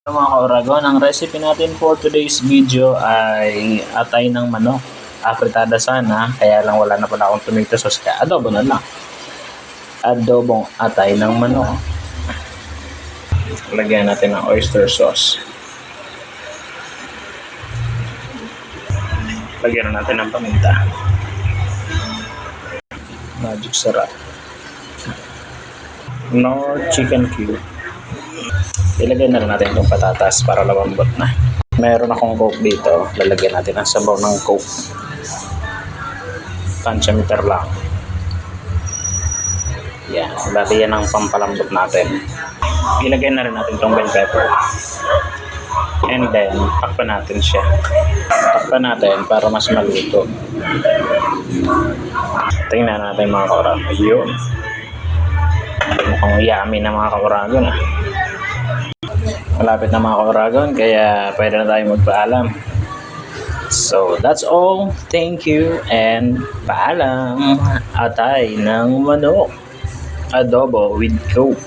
Mga kauragon, ang recipe natin for today's video ay atay ng manok. Apritada sana, kaya lang wala na pala akong tomato sauce, kaya adobo na lang. Adobong atay ng manok. Lagyan natin ng oyster sauce. Lagyan natin ng paminta. Magic sarap. Nor chicken cube. Ilagay na rin natin itong patatas para lumambot na. Meron akong coke dito. Lalagyan natin ang sabaw ng coke. Tansyameter lang. Yan. Lalagyan ng pampalambot natin. Ilagay na rin natin itong bell pepper. And then, takpan natin siya. Takpan natin para mas maluto. Tingnan natin mga kauragon. Yun. Mukhang yummy na mga kauragon ah. Malapit na mga kauragon, kaya pwede na tayo magpaalam. So, that's all. Thank you and paalam. Atay ng manok. Adobo with coke.